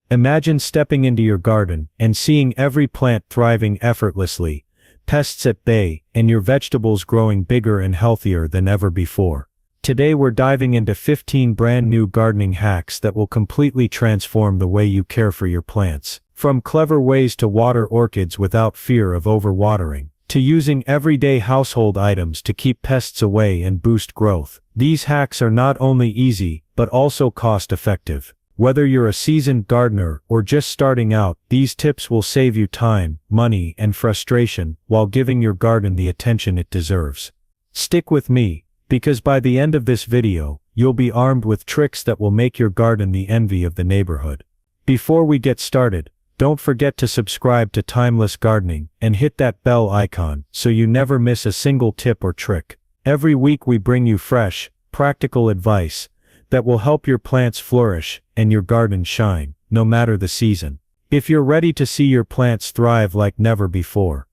Imagine stepping into your garden and seeing every plant thriving effortlessly, pests at bay, and your vegetables growing bigger and healthier than ever before. Today we're diving into 15 brand new gardening hacks that will completely transform the way you care for your plants. From clever ways to water orchids without fear of overwatering, to using everyday household items to keep pests away and boost growth. These hacks are not only easy, but also cost-effective. Whether you're a seasoned gardener or just starting out, these tips will save you time, money, and frustration while giving your garden the attention it deserves. Stick with me, because by the end of this video, you'll be armed with tricks that will make your garden the envy of the neighborhood. Before we get started, don't forget to subscribe to Timeless Gardening and hit that bell icon so you never miss a single tip or trick. Every week we bring you fresh, practical advice that will help your plants flourish and your garden shine, no matter the season. If you're ready to see your plants thrive like never before,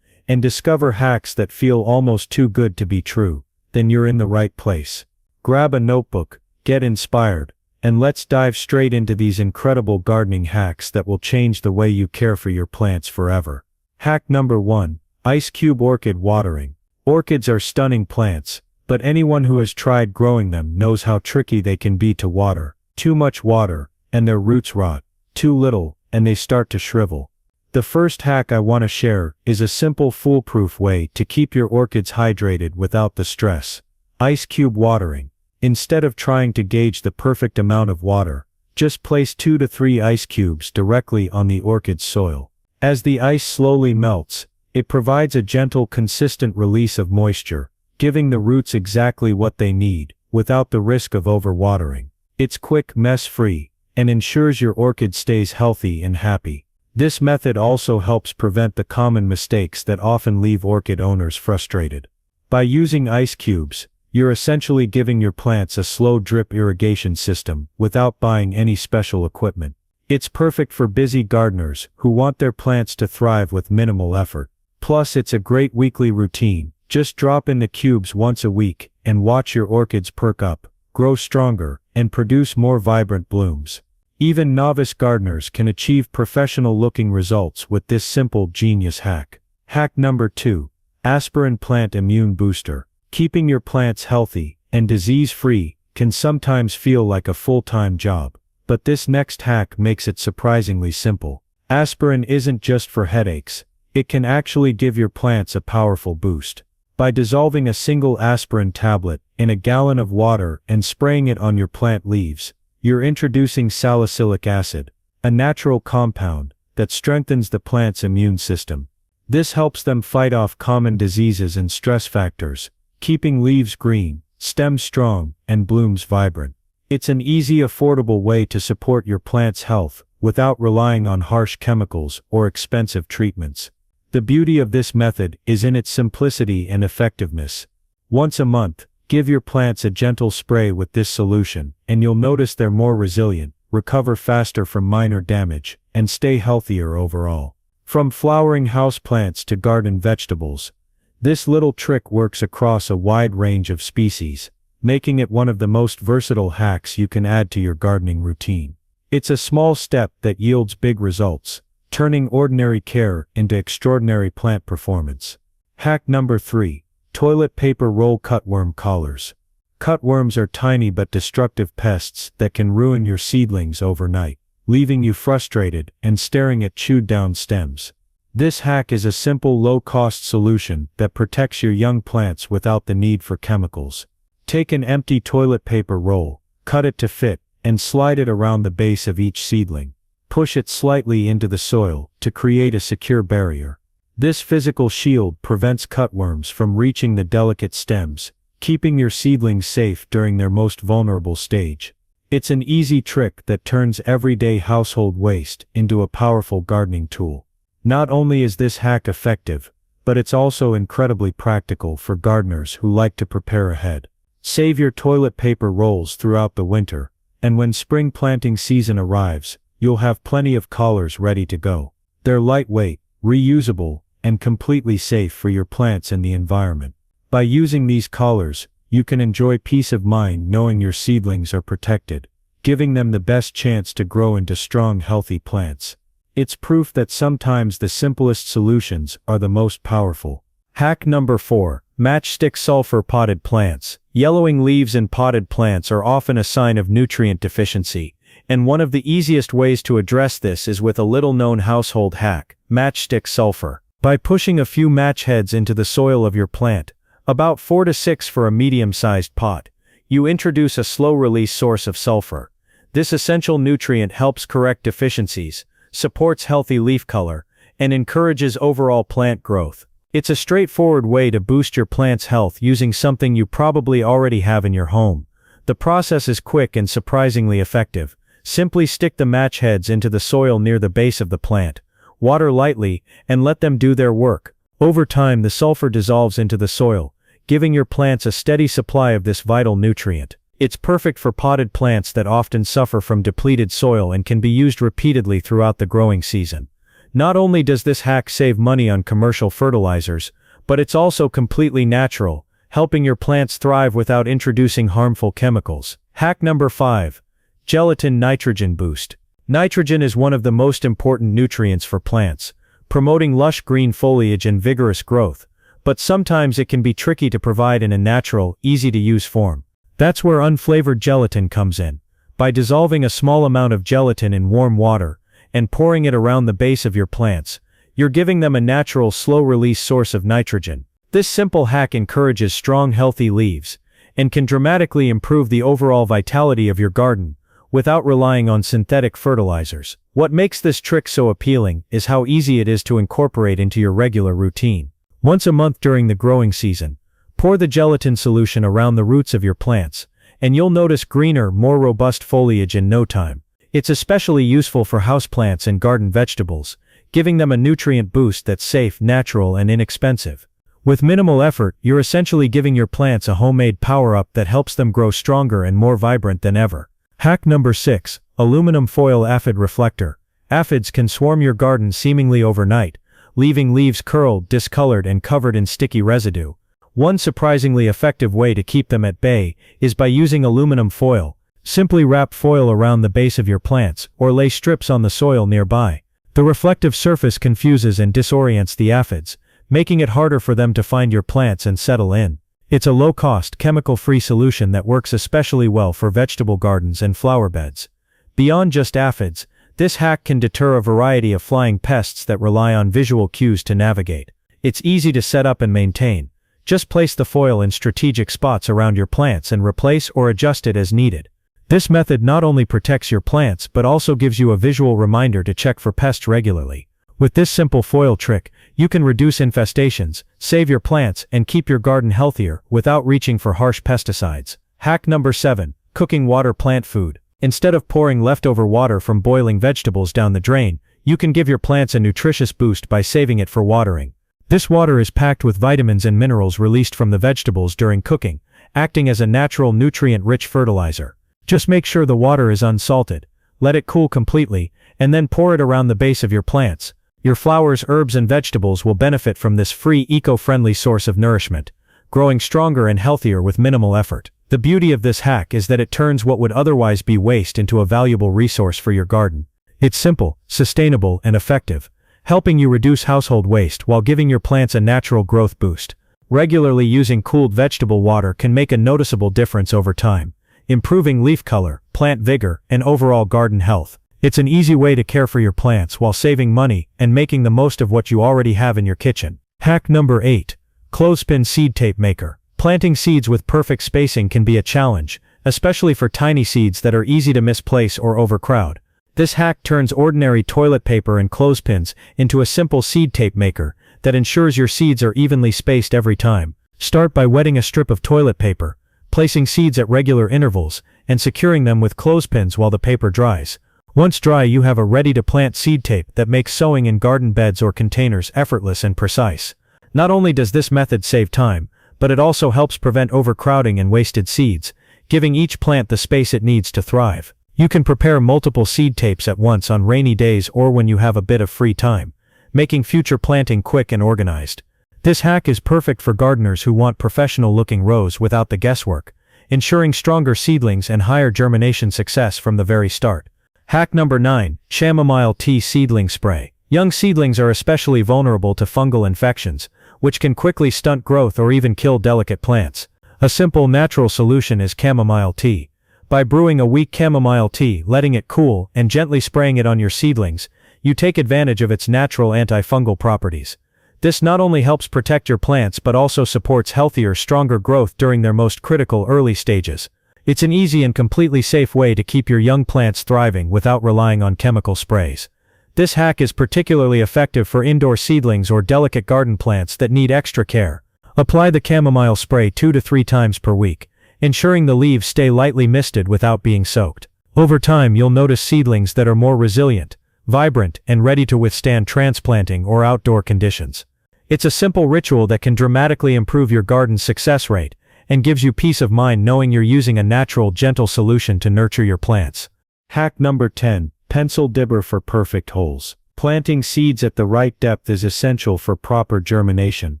and discover hacks that feel almost too good to be true, then you're in the right place. Grab a notebook, get inspired, and let's dive straight into these incredible gardening hacks that will change the way you care for your plants forever. Hack number 1. Ice cube orchid watering. Orchids are stunning plants, but anyone who has tried growing them knows how tricky they can be to water. Too much water, and their roots rot. Too little, and they start to shrivel. The first hack I want to share is a simple foolproof way to keep your orchids hydrated without the stress. Ice cube watering. Instead of trying to gauge the perfect amount of water, just place 2 to 3 ice cubes directly on the orchid's soil. As the ice slowly melts, it provides a gentle, consistent release of moisture, giving the roots exactly what they need, without the risk of overwatering. It's quick, mess-free, and ensures your orchid stays healthy and happy. This method also helps prevent the common mistakes that often leave orchid owners frustrated. By using ice cubes, you're essentially giving your plants a slow drip irrigation system without buying any special equipment. It's perfect for busy gardeners who want their plants to thrive with minimal effort. Plus, it's a great weekly routine. Just drop in the cubes once a week and watch your orchids perk up, grow stronger, and produce more vibrant blooms. Even novice gardeners can achieve professional-looking results with this simple genius hack. Hack number 2. Aspirin plant immune booster. Keeping your plants healthy and disease-free can sometimes feel like a full-time job, but this next hack makes it surprisingly simple. Aspirin isn't just for headaches. It can actually give your plants a powerful boost. By dissolving a single aspirin tablet in a gallon of water and spraying it on your plant leaves, you're introducing salicylic acid, a natural compound that strengthens the plant's immune system. This helps them fight off common diseases and stress factors, keeping leaves green, stems strong, and blooms vibrant. It's an easy, affordable way to support your plant's health without relying on harsh chemicals or expensive treatments. The beauty of this method is in its simplicity and effectiveness. Once a month, give your plants a gentle spray with this solution, and you'll notice they're more resilient, recover faster from minor damage, and stay healthier overall. From flowering houseplants to garden vegetables, this little trick works across a wide range of species, making it one of the most versatile hacks you can add to your gardening routine. It's a small step that yields big results, turning ordinary care into extraordinary plant performance. Hack number 3. Toilet paper roll cutworm collars. Cutworms are tiny but destructive pests that can ruin your seedlings overnight, leaving you frustrated and staring at chewed-down stems. This hack is a simple, low-cost solution that protects your young plants without the need for chemicals. Take an empty toilet paper roll, cut it to fit, and slide it around the base of each seedling. Push it slightly into the soil to create a secure barrier. This physical shield prevents cutworms from reaching the delicate stems, keeping your seedlings safe during their most vulnerable stage. It's an easy trick that turns everyday household waste into a powerful gardening tool. Not only is this hack effective, but it's also incredibly practical for gardeners who like to prepare ahead. Save your toilet paper rolls throughout the winter, and when spring planting season arrives, you'll have plenty of collars ready to go. They're lightweight, reusable, and completely safe for your plants and the environment. By using these collars, you can enjoy peace of mind knowing your seedlings are protected, giving them the best chance to grow into strong, healthy plants. It's proof that sometimes the simplest solutions are the most powerful. Hack number 4. Matchstick sulfur potted plants. Yellowing leaves in potted plants are often a sign of nutrient deficiency, and one of the easiest ways to address this is with a little-known household hack, matchstick sulfur. By pushing a few match heads into the soil of your plant, about 4 to 6 for a medium-sized pot, you introduce a slow-release source of sulfur. This essential nutrient helps correct deficiencies, supports healthy leaf color, and encourages overall plant growth. It's a straightforward way to boost your plant's health using something you probably already have in your home. The process is quick and surprisingly effective. Simply stick the match heads into the soil near the base of the plant, water lightly, and let them do their work. Over time, the sulfur dissolves into the soil, giving your plants a steady supply of this vital nutrient. It's perfect for potted plants that often suffer from depleted soil and can be used repeatedly throughout the growing season. Not only does this hack save money on commercial fertilizers, but it's also completely natural, helping your plants thrive without introducing harmful chemicals. Hack number 5. Gelatin nitrogen boost. Nitrogen is one of the most important nutrients for plants, promoting lush green foliage and vigorous growth, but sometimes it can be tricky to provide in a natural, easy-to-use form. That's where unflavored gelatin comes in. By dissolving a small amount of gelatin in warm water, and pouring it around the base of your plants, you're giving them a natural slow-release source of nitrogen. This simple hack encourages strong, healthy leaves, and can dramatically improve the overall vitality of your garden, without relying on synthetic fertilizers. What makes this trick so appealing is how easy it is to incorporate into your regular routine. Once a month during the growing season, pour the gelatin solution around the roots of your plants, and you'll notice greener, more robust foliage in no time. It's especially useful for houseplants and garden vegetables, giving them a nutrient boost that's safe, natural, and inexpensive. With minimal effort, you're essentially giving your plants a homemade power-up that helps them grow stronger and more vibrant than ever. Hack number 6. Aluminum foil aphid reflector. Aphids can swarm your garden seemingly overnight, leaving leaves curled, discolored, and covered in sticky residue. One surprisingly effective way to keep them at bay is by using aluminum foil. Simply wrap foil around the base of your plants, or lay strips on the soil nearby. The reflective surface confuses and disorients the aphids, making it harder for them to find your plants and settle in. It's a low-cost, chemical-free solution that works especially well for vegetable gardens and flower beds. Beyond just aphids, this hack can deter a variety of flying pests that rely on visual cues to navigate. It's easy to set up and maintain. Just place the foil in strategic spots around your plants and replace or adjust it as needed. This method not only protects your plants but also gives you a visual reminder to check for pests regularly. With this simple foil trick, you can reduce infestations, save your plants, and keep your garden healthier without reaching for harsh pesticides. Hack number 7. Cooking water plant food. Instead of pouring leftover water from boiling vegetables down the drain, you can give your plants a nutritious boost by saving it for watering. This water is packed with vitamins and minerals released from the vegetables during cooking, acting as a natural nutrient-rich fertilizer. Just make sure the water is unsalted, let it cool completely, and then pour it around the base of your plants. Your flowers, herbs, and vegetables will benefit from this free, eco-friendly source of nourishment, growing stronger and healthier with minimal effort. The beauty of this hack is that it turns what would otherwise be waste into a valuable resource for your garden. It's simple, sustainable, and effective, helping you reduce household waste while giving your plants a natural growth boost. Regularly using cooled vegetable water can make a noticeable difference over time, improving leaf color, plant vigor, and overall garden health. It's an easy way to care for your plants while saving money and making the most of what you already have in your kitchen. Hack number 8. Clothespin seed tape maker. Planting seeds with perfect spacing can be a challenge, especially for tiny seeds that are easy to misplace or overcrowd. This hack turns ordinary toilet paper and clothespins into a simple seed tape maker that ensures your seeds are evenly spaced every time. Start by wetting a strip of toilet paper, placing seeds at regular intervals, and securing them with clothespins while the paper dries. Once dry, you have a ready-to-plant seed tape that makes sowing in garden beds or containers effortless and precise. Not only does this method save time, but it also helps prevent overcrowding and wasted seeds, giving each plant the space it needs to thrive. You can prepare multiple seed tapes at once on rainy days or when you have a bit of free time, making future planting quick and organized. This hack is perfect for gardeners who want professional-looking rows without the guesswork, ensuring stronger seedlings and higher germination success from the very start. Hack number 9. Chamomile Tea Seedling Spray. Young seedlings are especially vulnerable to fungal infections, which can quickly stunt growth or even kill delicate plants. A simple natural solution is chamomile tea. By brewing a weak chamomile tea, letting it cool, and gently spraying it on your seedlings, you take advantage of its natural antifungal properties. This not only helps protect your plants but also supports healthier, stronger growth during their most critical early stages. It's an easy and completely safe way to keep your young plants thriving without relying on chemical sprays. This hack is particularly effective for indoor seedlings or delicate garden plants that need extra care. Apply the chamomile spray 2 to 3 times per week, ensuring the leaves stay lightly misted without being soaked. Over time, you'll notice seedlings that are more resilient, vibrant, and ready to withstand transplanting or outdoor conditions. It's a simple ritual that can dramatically improve your garden's success rate and gives you peace of mind knowing you're using a natural, gentle solution to nurture your plants. Hack number 10. Pencil dibber for perfect holes. Planting seeds at the right depth is essential for proper germination,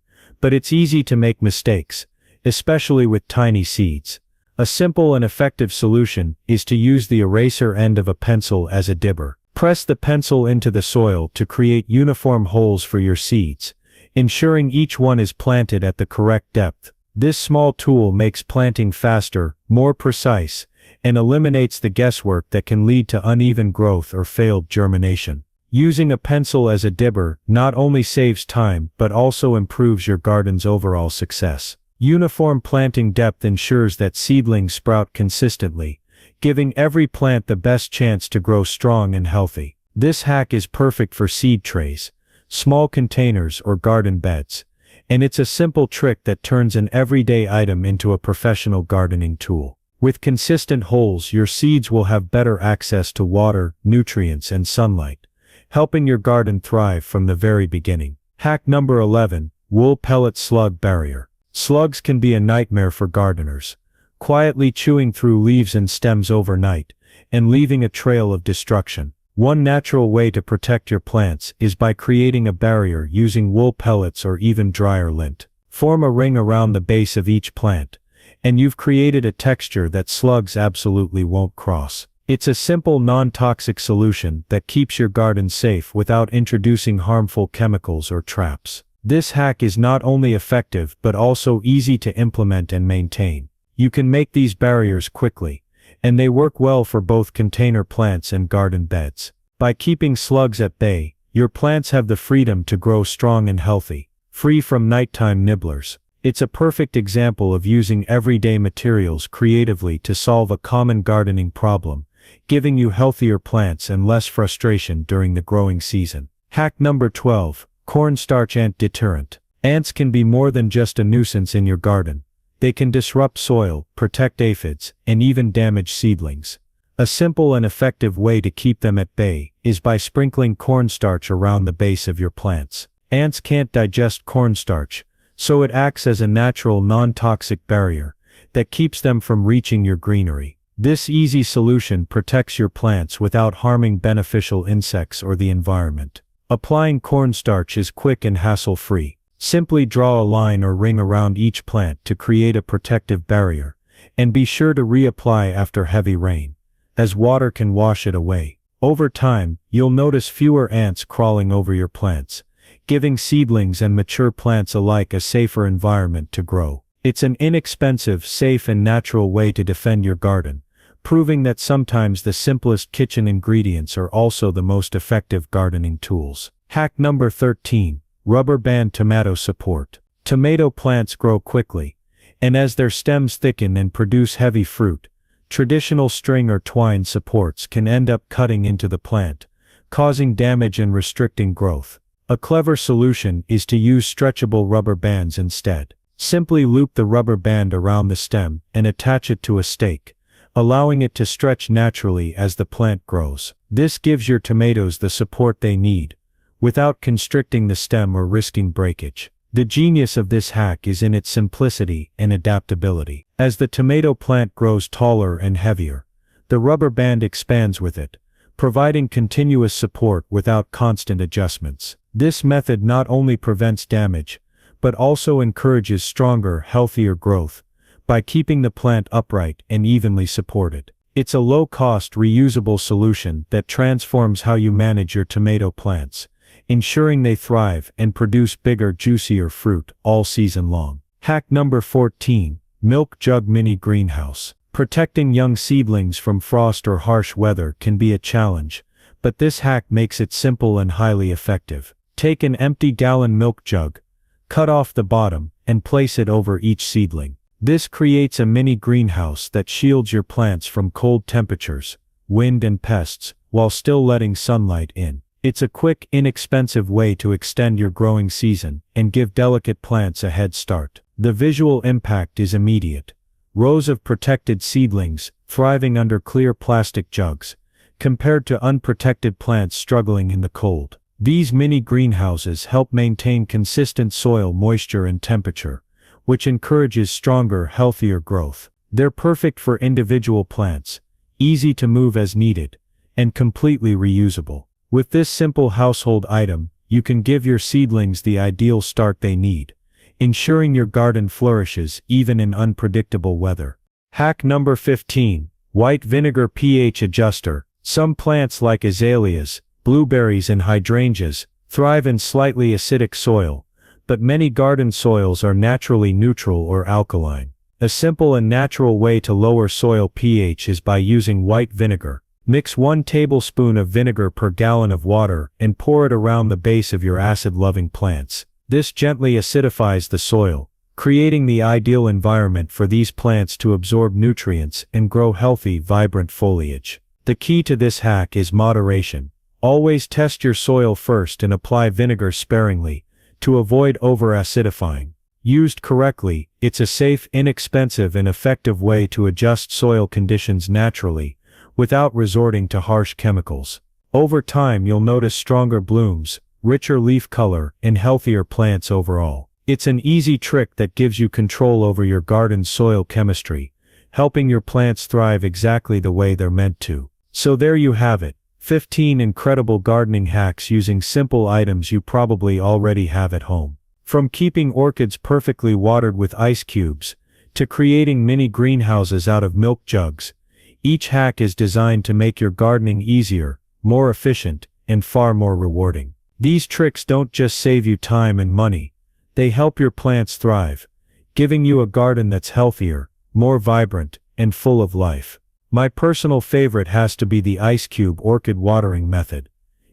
but it's easy to make mistakes, especially with tiny seeds. A simple and effective solution is to use the eraser end of a pencil as a dibber. Press the pencil into the soil to create uniform holes for your seeds, ensuring each one is planted at the correct depth. This small tool makes planting faster, more precise, and eliminates the guesswork that can lead to uneven growth or failed germination. Using a pencil as a dibber not only saves time but also improves your garden's overall success. Uniform planting depth ensures that seedlings sprout consistently, giving every plant the best chance to grow strong and healthy. This hack is perfect for seed trays, small containers, or garden beds, and it's a simple trick that turns an everyday item into a professional gardening tool. With consistent holes, your seeds will have better access to water, nutrients, and sunlight, helping your garden thrive from the very beginning. Hack number 11. Wool pellet slug barrier. Slugs can be a nightmare for gardeners, quietly chewing through leaves and stems overnight, and leaving a trail of destruction. One natural way to protect your plants is by creating a barrier using wool pellets or even dryer lint. Form a ring around the base of each plant, and you've created a texture that slugs absolutely won't cross. It's a simple, non-toxic solution that keeps your garden safe without introducing harmful chemicals or traps. This hack is not only effective but also easy to implement and maintain. You can make these barriers quickly, and they work well for both container plants and garden beds. By keeping slugs at bay, your plants have the freedom to grow strong and healthy, free from nighttime nibblers. It's a perfect example of using everyday materials creatively to solve a common gardening problem, giving you healthier plants and less frustration during the growing season. Hack number 12. Cornstarch ant deterrent. Ants can be more than just a nuisance in your garden. They can disrupt soil, protect aphids, and even damage seedlings. A simple and effective way to keep them at bay is by sprinkling cornstarch around the base of your plants. Ants can't digest cornstarch, so it acts as a natural, non-toxic barrier that keeps them from reaching your greenery. This easy solution protects your plants without harming beneficial insects or the environment. Applying cornstarch is quick and hassle-free. Simply draw a line or ring around each plant to create a protective barrier, and be sure to reapply after heavy rain, as water can wash it away. Over time, you'll notice fewer ants crawling over your plants, giving seedlings and mature plants alike a safer environment to grow. It's an inexpensive, safe, and natural way to defend your garden, proving that sometimes the simplest kitchen ingredients are also the most effective gardening tools. Hack number 13. Rubber band tomato support. Tomato plants grow quickly, and as their stems thicken and produce heavy fruit, traditional string or twine supports can end up cutting into the plant, causing damage and restricting growth. A clever solution is to use stretchable rubber bands instead. Simply loop the rubber band around the stem and attach it to a stake, allowing it to stretch naturally as the plant grows. This gives your tomatoes the support they need, without constricting the stem or risking breakage. The genius of this hack is in its simplicity and adaptability. As the tomato plant grows taller and heavier, the rubber band expands with it, providing continuous support without constant adjustments. This method not only prevents damage, but also encourages stronger, healthier growth, by keeping the plant upright and evenly supported. It's a low-cost, reusable solution that transforms how you manage your tomato plants, ensuring they thrive and produce bigger, juicier fruit all season long. Hack number 14. Milk Jug Mini Greenhouse. Protecting young seedlings from frost or harsh weather can be a challenge, but this hack makes it simple and highly effective. Take an empty gallon milk jug, cut off the bottom, and place it over each seedling. This creates a mini greenhouse that shields your plants from cold temperatures, wind and pests, while still letting sunlight in. It's a quick, inexpensive way to extend your growing season and give delicate plants a head start. The visual impact is immediate. Rows of protected seedlings, thriving under clear plastic jugs, compared to unprotected plants struggling in the cold. These mini greenhouses help maintain consistent soil moisture and temperature, which encourages stronger, healthier growth. They're perfect for individual plants, easy to move as needed, and completely reusable. With this simple household item, you can give your seedlings the ideal start they need, ensuring your garden flourishes even in unpredictable weather. Hack number 15. White Vinegar pH Adjuster. Some plants like azaleas, blueberries and hydrangeas thrive in slightly acidic soil, but many garden soils are naturally neutral or alkaline. A simple and natural way to lower soil pH is by using white vinegar. Mix 1 tablespoon of vinegar per gallon of water and pour it around the base of your acid-loving plants. This gently acidifies the soil, creating the ideal environment for these plants to absorb nutrients and grow healthy, vibrant foliage. The key to this hack is moderation. Always test your soil first and apply vinegar sparingly, to avoid over-acidifying. Used correctly, it's a safe, inexpensive and effective way to adjust soil conditions naturally, without resorting to harsh chemicals. Over time you'll notice stronger blooms, richer leaf color, and healthier plants overall. It's an easy trick that gives you control over your garden's soil chemistry, helping your plants thrive exactly the way they're meant to. So there you have it. 15 incredible gardening hacks using simple items you probably already have at home. From keeping orchids perfectly watered with ice cubes, to creating mini greenhouses out of milk jugs, each hack is designed to make your gardening easier, more efficient, and far more rewarding. These tricks don't just save you time and money, they help your plants thrive, giving you a garden that's healthier, more vibrant, and full of life. My personal favorite has to be the ice cube orchid watering method.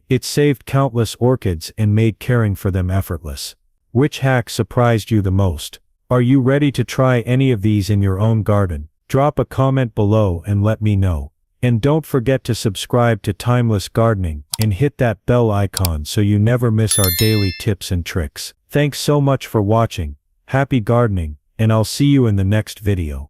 It saved countless orchids and made caring for them effortless. Which hack surprised you the most? Are you ready to try any of these in your own garden? Drop a comment below and let me know. And don't forget to subscribe to Timeless Gardening and hit that bell icon so you never miss our daily tips and tricks. Thanks so much for watching. Happy gardening, and I'll see you in the next video.